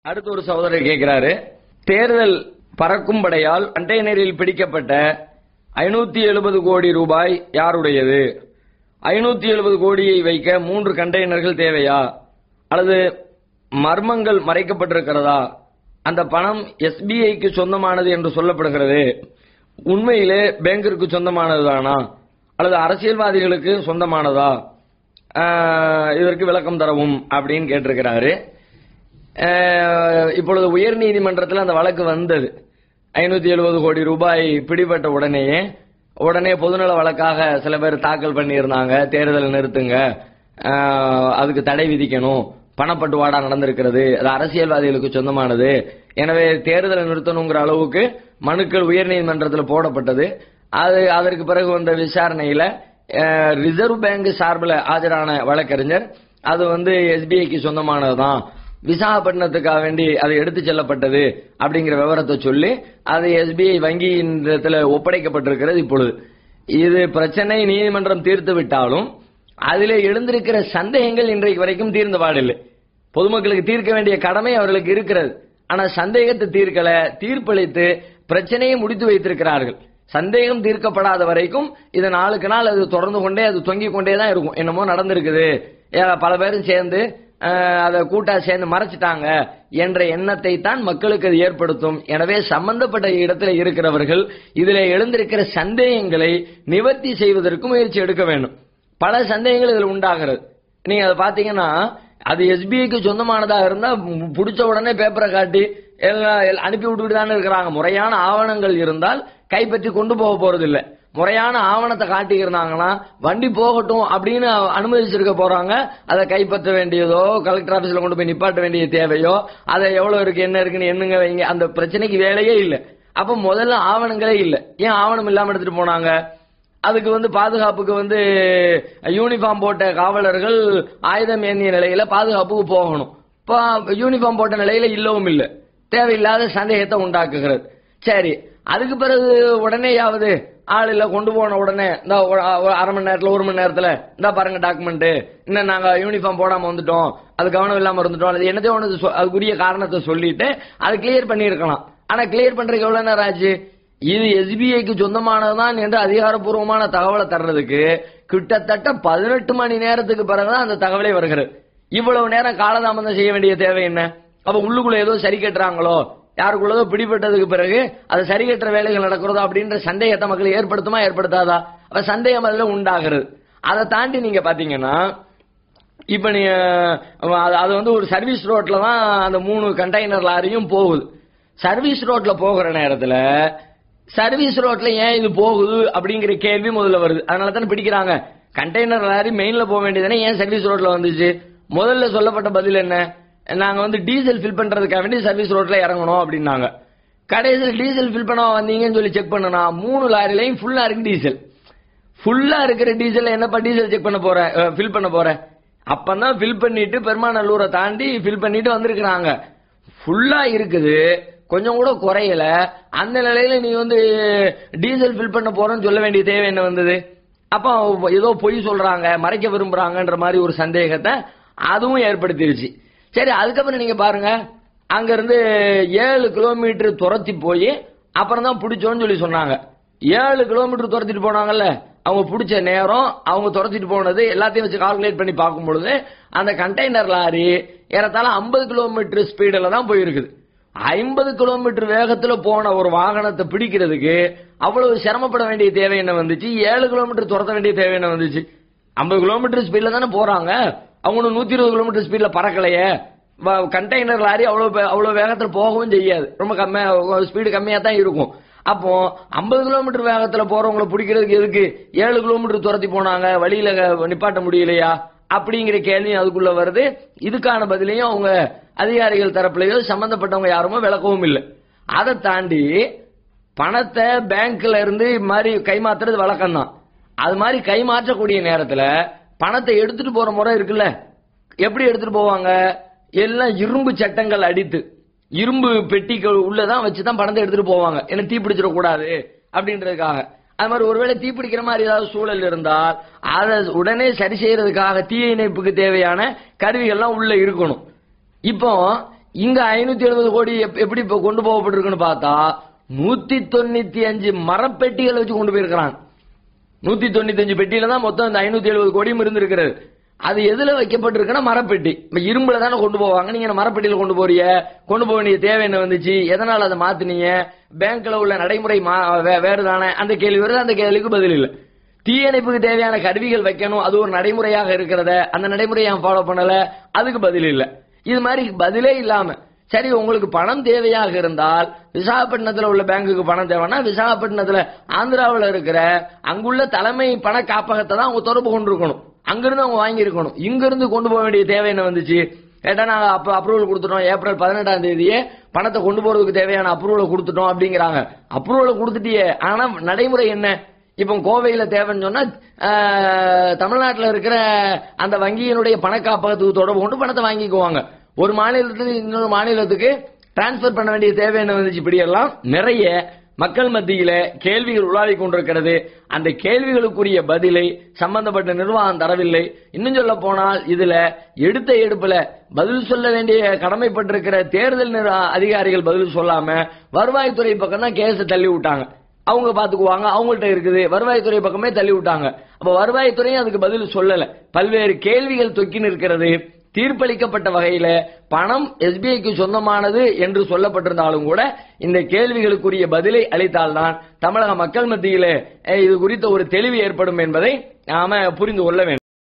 அடுத்து ஒரு சகோதரர் கேட்கிறாரு, தேர்தல் பறக்கும் படையால் கண்டெய்னரில் பிடிக்கப்பட்ட 570 கோடி ரூபாய் யாருடையது? 570 கோடியை வைக்க 3 கண்டெய்னர்கள் தேவையா அல்லது மர்மங்கள் மறைக்கப்பட்டிருக்கிறதா? அந்த பணம் எஸ்பிஐக்கு சொந்தமானது என்று சொல்லப்படுகிறது. உண்மையிலே பேங்கிற்கு சொந்தமானதுதானா அல்லது அரசியல்வாதிகளுக்கு சொந்தமானதா? இதற்கு விளக்கம் தரவும் அப்படின்னு கேட்டிருக்கிறாரு. இப்பொழுது உயர் நீதிமன்றத்தில் அந்த வழக்கு வந்தது. 570 கோடி ரூபாய் பிடிபட்ட உடனே பொதுநல வழக்காக சில பேர் தாக்கல் பண்ணியிருந்தாங்க. தேர்தலை நிறுத்துங்க, அதுக்கு தடை விதிக்கணும், பணப்பட்டுவாடா நடந்திருக்கிறது, அது அரசியல்வாதிகளுக்கு சொந்தமானது, எனவே தேர்தலை நிறுத்தணுங்கிற அளவுக்கு மனுக்கள் உயர்நீதிமன்றத்தில் போடப்பட்டது. அதற்கு பிறகு வந்த விசாரணையில ரிசர்வ் பேங்க் சார்பில் ஆஜரான வழக்கறிஞர் அது எஸ்பிஐக்கு சொந்தமானதுதான், விசாகப்பட்டினத்துக்காக வேண்டி அது எடுத்து செல்லப்பட்டது அப்படிங்கிற விவரத்தை சொல்லி அது எஸ்பிஐ வங்கியின் ஒப்படைக்கப்பட்டிருக்கிறது. இப்பொழுது இது பிரச்சனை நீதிமன்றம் தீர்த்து விட்டாலும் அதிலே எழுந்திருக்கிற சந்தேகங்கள் இன்றைக்கு வரைக்கும் தீர்ந்த பாடில்லை. பொதுமக்களுக்கு தீர்க்க வேண்டிய கடமை அவர்களுக்கு இருக்கிறது. ஆனா சந்தேகத்தை தீர்க்கல, தீர்ப்பளித்து பிரச்சனையை முடித்து வைத்திருக்கிறார்கள். சந்தேகம் தீர்க்கப்படாத வரைக்கும் இது நாளுக்கு நாள் அது தொடர்ந்து கொண்டே அது தொங்கிக் கொண்டே தான் இருக்கும். என்னமோ நடந்திருக்குது, பல பேரும் சேர்ந்து அதை கூட்டா சேர்ந்து மறைச்சிட்டாங்க என்ற எண்ணத்தை தான் மக்களுக்கு அது ஏற்படுத்தும். எனவே சம்பந்தப்பட்ட இடத்துல இருக்கிறவர்கள் இதில் எழுந்திருக்கிற சந்தேகங்களை நிவர்த்தி செய்வதற்கு முயற்சி எடுக்க வேண்டும். பல சந்தேகங்கள் இதில் உண்டாகிறது. நீங்க அதை பாத்தீங்கன்னா அது எஸ்பிஐக்கு சொந்தமானதா இருந்தா பிடிச்ச உடனே பேப்பரை காட்டி அனுப்பி விட்டுட்டு தானே இருக்கிறாங்க. முறையான ஆவணங்கள் இருந்தால் கைப்பற்றி கொண்டு போக போறது இல்லை. முறையான ஆவணத்தை காட்டி இருந்தாங்கன்னா வண்டி போகட்டும் அப்படின்னு அனுமதிச்சிருக்க போறாங்க. அதை கைப்பற்ற வேண்டியதோ கலெக்டர் ஆபீஸ்ல கொண்டு போய் நிப்பாட்ட வேண்டிய தேவையோ, அதை எவ்வளவு இருக்கு என்ன இருக்குன்னு எண்ணுங்க வைங்க, அந்த பிரச்சனைக்கு வேலையே இல்லை. அப்ப முதல்ல ஆவணங்களே இல்லை. ஏன் ஆவணம் இல்லாம எடுத்துட்டு போனாங்க? அதுக்கு பாதுகாப்புக்கு யூனிஃபார்ம் போட்ட காவலர்கள் ஆயுதம் ஏந்திய நிலையில பாதுகாப்புக்கு போகணும். யூனிஃபார்ம் போட்ட நிலையில இல்லவும் இல்லை, தேவையில்லாத சந்தேகத்தை உண்டாக்குகிறது. சரி, அதுக்கு பிறகு உடனேயாவது ஆள் இல்ல கொண்டு போன உடனே இந்த அரை மணி நேரத்துல 1 மணி நேரத்துல இந்த பாருங்க டாக்குமெண்ட், இன்னும் நாங்க யூனிஃபார்ம் போடாம வந்துட்டோம், அது கவனம் இல்லாம இருந்துட்டோம், அது என்னதோ ஒன்று அதுக்குரிய காரணத்தை சொல்லிட்டு அதை கிளியர் பண்ணிருக்கலாம். ஆனா கிளியர் பண்றதுக்கு எவ்வளவு நேரம் ஆச்சு? இது எஸ்பிஐக்கு சொந்தமானதுதான் என்று அதிகாரப்பூர்வமான தகவலை தர்றதுக்கு கிட்டத்தட்ட 18 மணி நேரத்துக்கு பிறகுதான் அந்த தகவலே வருகிறது. இவ்வளவு நேரம் காலதாமதம் செய்ய வேண்டிய தேவை என்ன? அப்ப உள்ளுக்குள்ள ஏதோ சரி கட்டுறாங்களோ, யாருக்குள்ளதோ பிடிபட்டதுக்கு பிறகு அது சரி கட்டுற வேலைகள் நடக்கிறதோ அப்படின்ற சந்தேகத்தை மக்கள் ஏற்படுத்துமா ஏற்படுத்தாதா? அப்ப சந்தேகம் அதுல உண்டாகிறது. அதை தாண்டி நீங்க பாத்தீங்கன்னா இப்ப நீ அது ஒரு சர்வீஸ் ரோட்ல தான் அந்த 3 கண்டெய்னர் லாரியும் போகுது. சர்வீஸ் ரோட்ல போகிற நேரத்துல சர்வீஸ் ரோட்ல ஏன் இது போகுது அப்படிங்கிற கேள்வி முதல்ல வருது. அதனால தானே பிடிக்கிறாங்க. கண்டெய்னர் லாரி மெயின்ல போக வேண்டியதுனே ஏன் சர்வீஸ் ரோட்ல வந்துச்சு? முதல்ல சொல்லப்பட்ட பதில் என்ன? நாங்க டீசல் ஃபில் பண்றதுக்காக வேண்டி சர்வீஸ் ரோட்ல இறங்கணும் அப்படின்னாங்க. கடைசியில் டீசல் ஃபில் பண்ண வந்தீங்கன்னு சொல்லி செக் பண்ணனா 3 லாரிலையும் ஃபுல்லா இருக்கு டீசல். ஃபுல்லா இருக்கிற டீசல் என்னப்பா டீசல் செக் பண்ண போற, ஃபில் பண்ண போற? அப்பதான் ஃபில் பண்ணிட்டு பெருமாநல்லூரை தாண்டி ஃபில் பண்ணிட்டு வந்திருக்கிறாங்க. ஃபுல்லா இருக்குது, கொஞ்சம் கூட குறையல. அந்த நிலையில நீ டீசல் ஃபில் பண்ண போறன்னு சொல்ல வேண்டிய தேவை என்ன வந்தது? அப்ப ஏதோ பொய் சொல்றாங்க, மறைக்க விரும்புறாங்கன்ற மாதிரி ஒரு சந்தேகத்தை அதுவும் ஏற்படுத்திருச்சு. சரி, அதுக்கப்புறம் நீங்க பாருங்க, அங்க இருந்து 7 கிலோமீட்டர் துரத்தி போய் அப்புறம் தான் பிடிச்சோன்னு சொல்லி சொன்னாங்க. 7 கிலோமீட்டர் துரத்திட்டு போனாங்கல்ல, அவங்க பிடிச்ச நேரம், அவங்க துரத்திட்டு போனது எல்லாத்தையும் வச்சு கால்குலேட் பண்ணி பார்க்கும் பொழுது அந்த கண்டெய்னர் லாரி ஏறத்தாழ 50 கிலோமீட்டர் ஸ்பீடில் தான் போயிருக்குது. 50 கிலோமீட்டர் வேகத்துல போன ஒரு வாகனத்தை பிடிக்கிறதுக்கு அவ்வளவு சிரமப்பட வேண்டிய தேவை என்ன வந்துச்சு? 7 கிலோமீட்டர் துரத்த வேண்டிய தேவை என்ன வந்துச்சு? 50 கிலோமீட்டர் ஸ்பீட்ல தானே போறாங்க. அவங்க 120 கிலோமீட்டர் ஸ்பீட்ல பறக்கலையே. கண்டெய்னர் லாரி அவ்வளவு வேகத்துல போகவும் செய்யாது, ரொம்ப ஸ்பீடு கம்மியா தான் இருக்கும். அப்போ 50 கிலோமீட்டர் வேகத்துல போறவங்களை பிடிக்கிறதுக்கு எதுக்கு 7 கிலோமீட்டர் துரத்தி போனாங்க? வழியில நிப்பாட்ட முடியலையா அப்படிங்கிற கேள்வி அதுக்குள்ள வருது. இதுக்கான பதிலையும் அவங்க அதிகாரிகள் தரப்புலையோ சம்பந்தப்பட்டவங்க யாருமோ விளக்கவும் இல்லை. அதை தாண்டி பணத்தை பேங்க்ல இருந்து மாதிரி கைமாத்துறது வழக்கம் தான். அது மாதிரி கைமாற்றக்கூடிய நேரத்துல பணத்தை எடுத்துட்டு போற முறை இருக்குல்ல, எப்படி எடுத்துட்டு போவாங்க? எல்லாம் இரும்பு சட்டங்கள் அடித்து இரும்பு பெட்டிகள் உள்ளதான் வச்சுதான் பணத்தை எடுத்துட்டு போவாங்க. என்ன தீப்பிடிச்சிட கூடாது அப்படின்றதுக்காக. அது மாதிரி ஒருவேளை தீப்பிடிக்கிற மாதிரி ஏதாவது சூழல் இருந்தால் அதை உடனே சரி செய்யறதுக்காக தீ இணைப்புக்கு தேவையான கருவிகள்லாம் உள்ள இருக்கணும். இப்போ இங்க 570 கோடி எப்படி இப்ப கொண்டு போகப்பட்டிருக்குன்னு பார்த்தா 195 மரப்பெட்டிகளை வச்சு கொண்டு போயிருக்கிறாங்க. 195 பெட்டியில தான் மொத்தம் இந்த 570 கோடியும் இருந்திருக்கிறது. அது எதுல வைக்கப்பட்டிருக்குன்னா மரப்பெட்டி. இரும்புல தானே கொண்டு போவாங்க. நீங்க மரப்பெட்டியில கொண்டு போறிய, கொண்டு போக வேண்டிய தேவை என்ன வந்துச்சு, எதனால அதை மாத்தினீங்க, பேங்க்ல உள்ள நடைமுறை வேறு தானே, அந்த கேள்வி வருது. அந்த கேள்விக்கு பதில் இல்லை. தீயணைப்புக்கு தேவையான கருவிகள் வைக்கணும், அது ஒரு நடைமுறையாக இருக்கிறத, அந்த நடைமுறையை ஃபாலோ பண்ணல, அதுக்கு பதில் இல்லை. இது மாதிரி பதிலே இல்லாம சரி உங்களுக்கு பணம் தேவையாக இருந்தால் விசாகப்பட்டினத்தில் உள்ள பேங்குக்கு பணம் தேவைன்னா விசாகப்பட்டினத்தில் ஆந்திராவில் இருக்கிற அங்குள்ள தலைமை பண காப்பகத்தை தான் அவங்க தொடர்பு கொண்டிருக்கணும். அங்கிருந்து அவங்க வாங்கி இருக்கணும். இங்கிருந்து கொண்டு போக வேண்டிய தேவை என்ன வந்துச்சு கேட்டா நாங்க அப்ப அப்ரூவல் கொடுத்துட்டோம், ஏப்ரல் 18ஆம் தேதியே பணத்தை கொண்டு போறதுக்கு தேவையான அப்ரூவல் கொடுத்துட்டோம் அப்படிங்கிறாங்க. அப்ரூவல் கொடுத்துட்டியே, ஆனா நடைமுறை என்ன? இப்ப கோவையில தேவைன்னு சொன்னா தமிழ்நாட்டில் இருக்கிற அந்த வங்கியினுடைய பண காப்பகத்துக்கு தொடர்பு கொண்டு பணத்தை வாங்கிக்குவாங்க. ஒரு மாநிலத்துக்கு இன்னொரு மாநிலத்துக்கு டிரான்ஸ்பர் பண்ண வேண்டிய தேவை என்ன வந்துச்சு? இப்படி எல்லாம் நிறைய மக்கள் மத்தியில கேள்விகள் உலாவி கொண்டிருக்கிறது. அந்த கேள்விகளுக்குரிய பதிலை சம்பந்தப்பட்ட நிர்வாகம் தரவில்லை. இன்னும் சொல்ல போனால் இதுல எடுத்த எடுப்புல பதில் சொல்ல வேண்டிய கடமைப்பட்டிருக்கிற தேர்தல் அதிகாரிகள் பதில் சொல்லாம வருவாய்த்துறை பக்கம் தான் கேஸ் தள்ளி விட்டாங்க. அவங்க பாத்துக்குவாங்க, அவங்கள்ட்ட இருக்குது, வருவாய்த்துறை பக்கமே தள்ளி விட்டாங்க. அப்ப வருவாய்த்துறையும் அதுக்கு பதில் சொல்லல. பல்வேறு கேள்விகள் தொக்கி நிற்கிறது. தீர்ப்பளிக்கப்பட்ட வகையில பணம் எஸ்பிஐக்கு சொந்தமானது என்று சொல்லப்பட்டிருந்தாலும் கூட இந்த கேள்விகளுக்குரிய பதிலை அளித்தால்தான் தமிழக மக்கள் மத்தியிலே இது குறித்த ஒரு தெளிவு ஏற்படும் என்பதை நாம புரிந்து கொள்ள வேண்டும்.